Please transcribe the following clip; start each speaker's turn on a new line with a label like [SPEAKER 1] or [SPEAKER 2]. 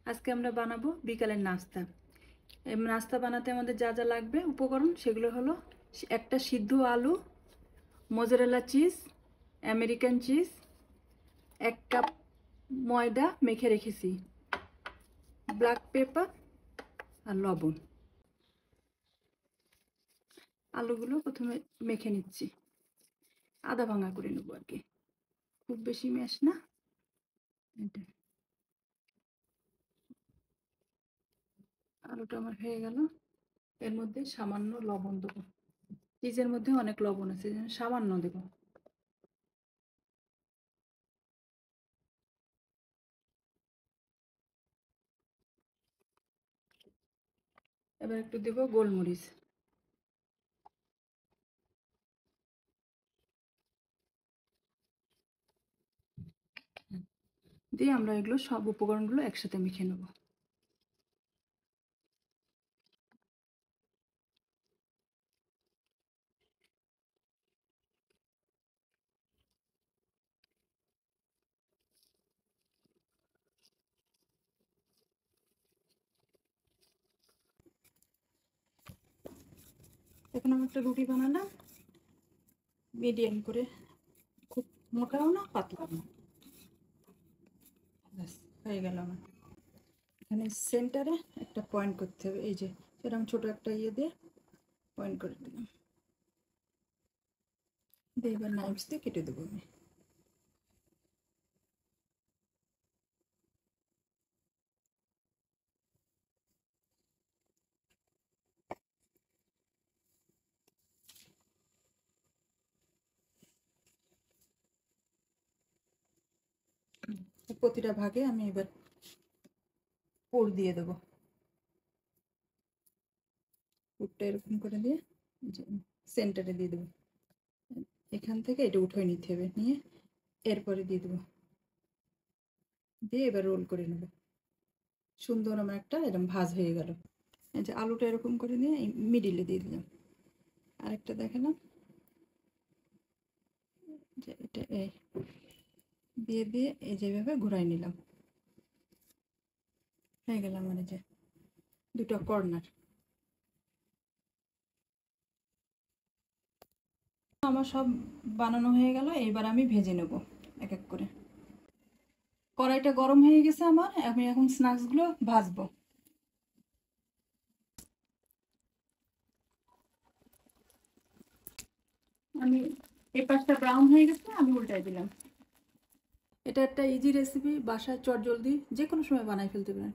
[SPEAKER 1] আজকে আমরা বানাবো বিকালের নাস্তা। এই নাস্তা বানাতে আমাদের যা যা লাগবে উপকরণ সেগুলো হলো একটা সিদ্ধ আলু, mozzarella cheese, American cheese, 1 cup ময়দা মেখে রেখেছি, ব্ল্যাক পেপার আর লবণ। আলুগুলো প্রথমে মেখে নিচ্ছি, আধা ভাঙা করে নেবো আর কি, খুব বেশি ম্যাশ না। এটা আলুটা আমার হয়ে গেল। এর মধ্যে সামান্য লবণ দেবো, চিজের মধ্যে অনেক লবণ আছে, সামান্য দেবো। এবার একটু দেবো গোলমরিচ। দিয়ে আমরা এগুলো সব উপকরণগুলো একসাথে মেখে নেব। এখন আমি একটা রুটি বানালাম, মিডিয়াম করে, খুব মোটাও না পাতলাও না। ব্যাস হয়ে গেল আমার। এখানে সেন্টারে একটা পয়েন্ট করতে হবে, এই যে সেরকম ছোট একটা ইয়ে দিয়ে পয়েন্ট করে দিলাম। দিয়ে এবার নাইফস দিয়ে কেটে দেবো আমি। প্রতিটা ভাগে আমি এবার পুর দিয়ে দেবো। পুরটা এরকম করে দিয়ে সেন্টারে দিয়ে দেবো। এখান থেকে এটা উঠিয়ে নিতে হবে, নিয়ে এরপরে দিয়ে দেবো, দিয়ে এবার রোল করে নেব। সুন্দর আমার একটা এরকম ভাজ হয়ে গেল। এই যে আলুটা এরকম করে নিয়ে মিডিলে দিয়ে দিলাম। আরেকটা দেখালাম, যে এটা এই দিয়ে দিয়ে এই যেভাবে ঘুরাই নিলাম, হয়ে গেল আমার এই যে দুটো কর্নার। আমার সব বানানো হয়ে গেল, এবার আমি ভেজে নেব এক এক করে। কড়াইটা গরম হয়ে গেছে আমার, আমি এখন স্ন্যাক্সগুলো ভাজবো। আমি এই পাশটা ব্রাউন হয়ে গেছে, আমি উল্টাই দিলাম। এটা একটা ইজি রেসিপি, বাসায় চটজলদি যে কোনো সময় বানাই ফেলতে পারেন।